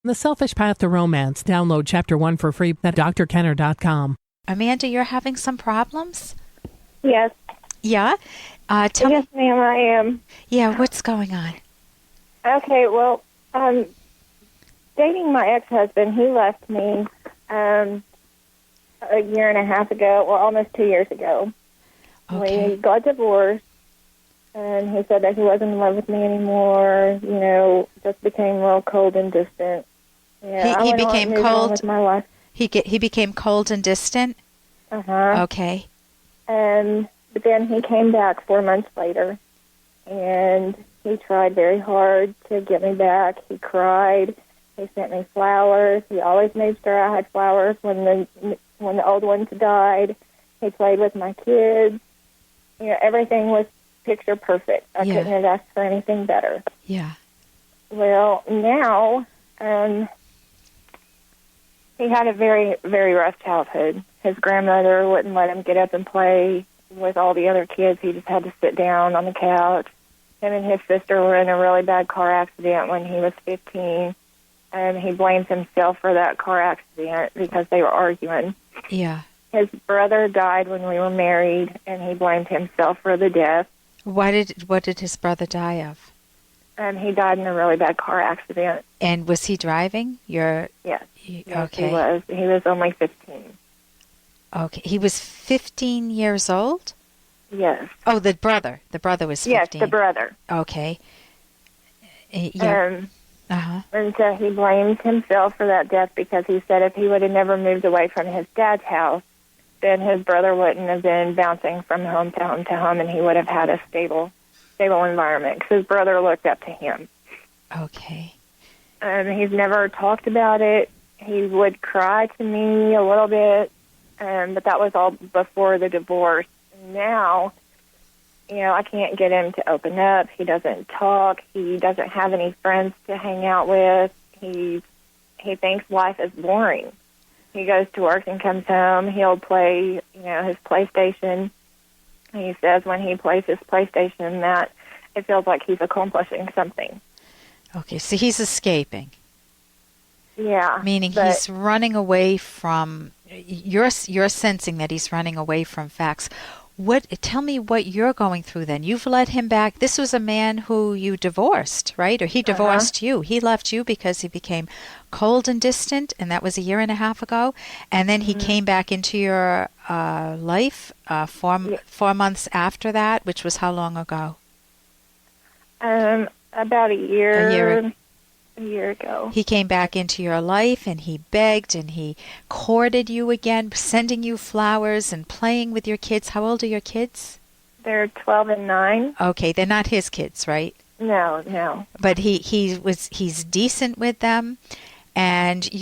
The Selfish Path to Romance. Download Chapter 1 for free at drkenner.com. Amanda, you're having some problems? Yes. Yeah? Tell Yes, me. ma'am, I am. Yeah, what's going on? Okay, well, dating my ex-husband, he left me a year and a half ago, or almost 2 years ago. Okay. We got divorced, and he said that he wasn't in love with me anymore, just became real cold and distant. Yeah, He became cold with my life. He became cold and distant? Uh-huh. Okay. But then he came back 4 months later, and he tried very hard to get me back. He cried. He sent me flowers. He always made sure I had flowers when the old ones died. He played with my kids. Everything was picture perfect. I couldn't have asked for anything better. Yeah. Well, now, he had a very, very rough childhood. His grandmother wouldn't let him get up and play with all the other kids. He just had to sit down on the couch. Him and his sister were in a really bad car accident when he was 15, and he blames himself for that car accident because they were arguing. Yeah. His brother died when we were married, and he blamed himself for the death. What did his brother die of? He died in a really bad car accident. And was he driving? Yes. Okay. He was. He was only 15. Okay. He was 15 years old? Yes. Oh, the brother. The brother was 15. Yes, the brother. Okay. Yeah. And so he blamed himself for that death because he said if he would have never moved away from his dad's house, then his brother wouldn't have been bouncing from home to home to home, and he would have had a stable environment because his brother looked up to him. Okay. He's never talked about it. He would cry to me a little bit, but that was all before the divorce. Now, I can't get him to open up. He doesn't talk. He doesn't have any friends to hang out with. He thinks life is boring. He goes to work and comes home. He'll play, his PlayStation. He says when he plays his PlayStation that it feels like he's accomplishing something. Okay, so he's escaping. Yeah. Meaning he's running away from, you're sensing that he's running away from facts. Tell me what you're going through then. You've let him back. This was a man who you divorced, right? Or he divorced you. He left you because he became cold and distant, and that was a year and a half ago. And then he came back into your life 4 months after that, which was how long ago? About a year ago. He came back into your life, and he begged, and he courted you again, sending you flowers and playing with your kids. How old are your kids? They're 12 and 9. Okay, they're not his kids, right? No. But he's decent with them, and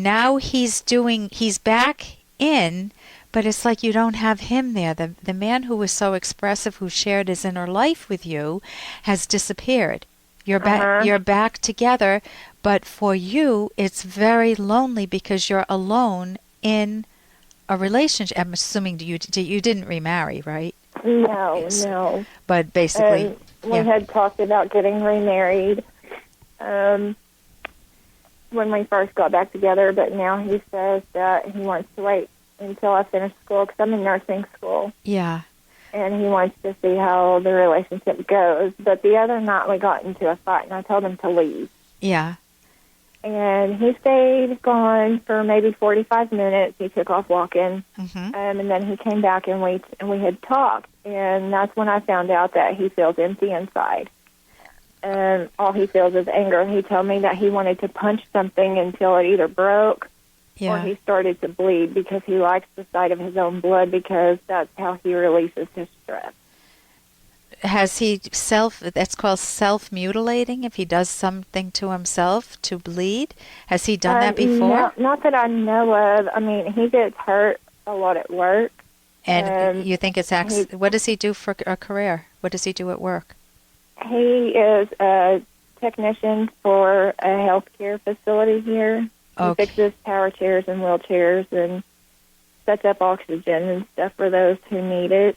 now he's back in, but it's like you don't have him there. The man who was so expressive, who shared his inner life with you, has disappeared. You're back together, but for you, it's very lonely because you're alone in a relationship. I'm assuming you didn't remarry, right? No. But basically, we had talked about getting remarried when we first got back together, but now he says that he wants to wait until I finish school because I'm in nursing school. Yeah. And he wants to see how the relationship goes. But the other night we got into a fight, and I told him to leave. Yeah. And he stayed gone for maybe 45 minutes. He took off walking, and then he came back, and we had talked. And that's when I found out that he feels empty inside. And all he feels is anger. He told me that he wanted to punch something until it either broke or he started to bleed because he likes the sight of his own blood because that's how he releases his stress. Has he that's called self-mutilating, if he does something to himself to bleed? Has he done that before? No, not that I know of. I mean, he gets hurt a lot at work. And you think it's what does he do for a career? What does he do at work? He is a technician for a healthcare facility here. He fixes power chairs and wheelchairs and sets up oxygen and stuff for those who need it.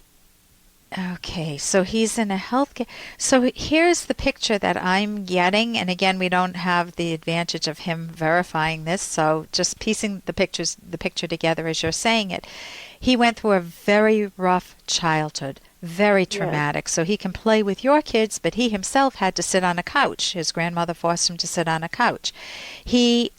Okay, so he's in a healthcare. So here's the picture that I'm getting, and again, we don't have the advantage of him verifying this, so just piecing the picture together as you're saying it. He went through a very rough childhood, very traumatic. So he can play with your kids, but he himself had to sit on a couch. His grandmother forced him to sit on a couch. He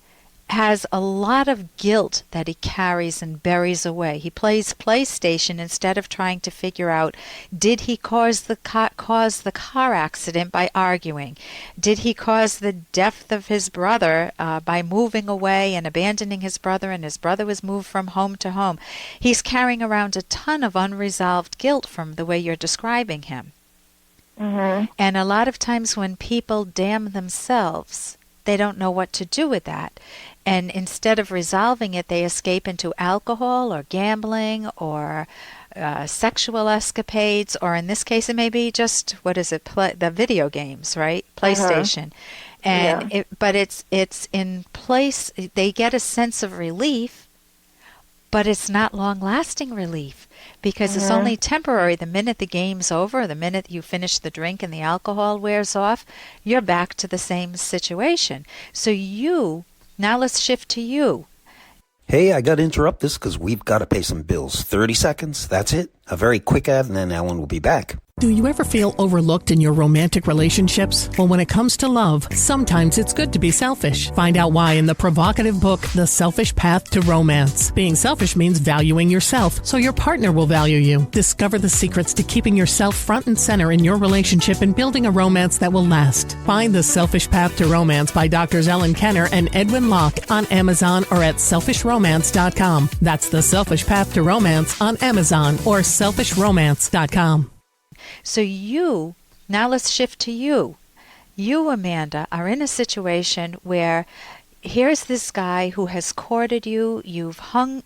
has a lot of guilt that he carries and buries away. He plays PlayStation instead of trying to figure out, did he cause the car accident by arguing? Did he cause the death of his brother by moving away and abandoning his brother, and his brother was moved from home to home? He's carrying around a ton of unresolved guilt from the way you're describing him. Mm-hmm. And a lot of times when people damn themselves, they don't know what to do with that. And instead of resolving it, they escape into alcohol or gambling or sexual escapades, or in this case, it may be just, the video games, right? PlayStation. And but it's in place. They get a sense of relief, but it's not long-lasting relief because it's only temporary. The minute the game's over, the minute you finish the drink and the alcohol wears off, you're back to the same situation. So now let's shift to you. Hey, I got to interrupt this because we've got to pay some bills. 30 seconds, that's it. A very quick ad, and then Ellen will be back. Do you ever feel overlooked in your romantic relationships? Well, when it comes to love, sometimes it's good to be selfish. Find out why in the provocative book, The Selfish Path to Romance. Being selfish means valuing yourself, so your partner will value you. Discover the secrets to keeping yourself front and center in your relationship and building a romance that will last. Find The Selfish Path to Romance by Drs. Ellen Kenner and Edwin Locke on Amazon or at selfishromance.com. That's The Selfish Path to Romance on Amazon or selfishromance.com. So now let's shift to you. You, Amanda, are in a situation where here's this guy who has courted you. You've hung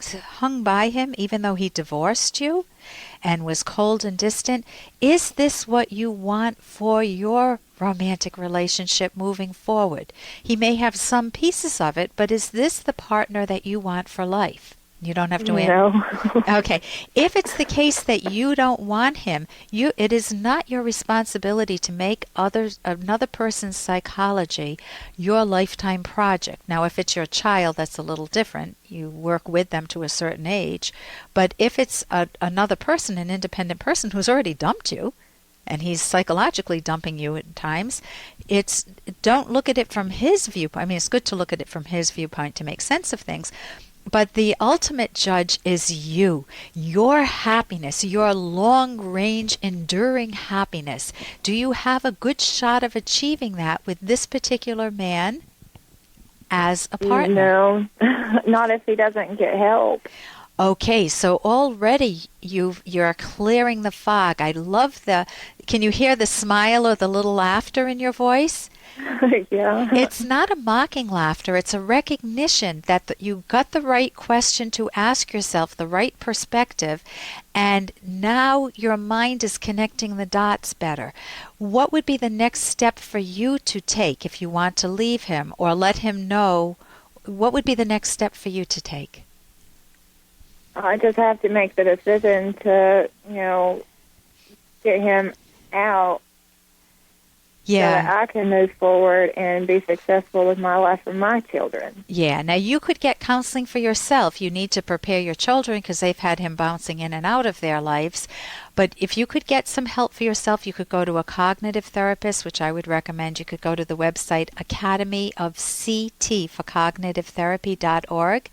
by him even though he divorced you and was cold and distant. Is this what you want for your romantic relationship moving forward? He may have some pieces of it, but is this the partner that you want for life? You don't have to No. Okay. If it's the case that you don't want him, it is not your responsibility to make another person's psychology your lifetime project. Now, if it's your child, that's a little different. You work with them to a certain age. But if it's another person, an independent person who's already dumped you, and he's psychologically dumping you at times, don't look at it from his viewpoint. I mean, it's good to look at it from his viewpoint to make sense of things. But the ultimate judge is you, your happiness, your long-range, enduring happiness. Do you have a good shot of achieving that with this particular man as a partner? No, not if he doesn't get help. Okay, so already you're clearing the fog. I love can you hear the smile or the little laughter in your voice? Yeah. It's not a mocking laughter. It's a recognition that you got the right question to ask yourself, the right perspective, and now your mind is connecting the dots better. What would be the next step for you to take if you want to leave him or let him know? What would be the next step for you to take? I just have to make the decision to, get him out. Yeah. So that I can move forward and be successful with my life and my children. Yeah. Now, you could get counseling for yourself. You need to prepare your children because they've had him bouncing in and out of their lives. But if you could get some help for yourself, you could go to a cognitive therapist, which I would recommend. You could go to the website Academy of CT for cognitive-therapy.org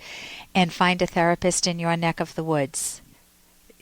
and find a therapist in your neck of the woods.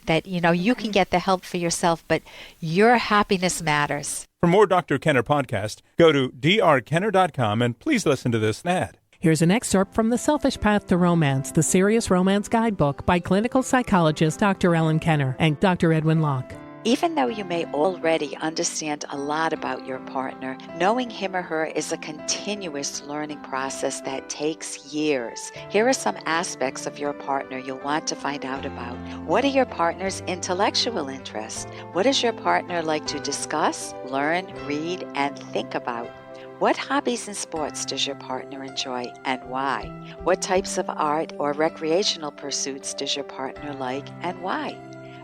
That, you can get the help for yourself, but your happiness matters. For more Dr. Kenner podcast, go to drkenner.com and please listen to this ad. Here's an excerpt from The Selfish Path to Romance, the Serious Romance Guidebook by clinical psychologist Dr. Ellen Kenner and Dr. Edwin Locke. Even though you may already understand a lot about your partner, knowing him or her is a continuous learning process that takes years. Here are some aspects of your partner you'll want to find out about. What are your partner's intellectual interests? What does your partner like to discuss, learn, read, and think about? What hobbies and sports does your partner enjoy and why? What types of art or recreational pursuits does your partner like and why?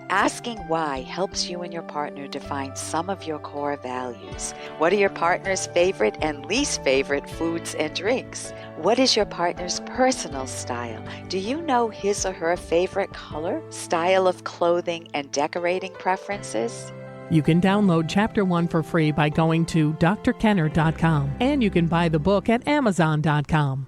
Asking why helps you and your partner define some of your core values. What are your partner's favorite and least favorite foods and drinks? What is your partner's personal style? Do you know his or her favorite color, style of clothing, and decorating preferences? You can download Chapter 1 for free by going to drkenner.com, and you can buy the book at amazon.com.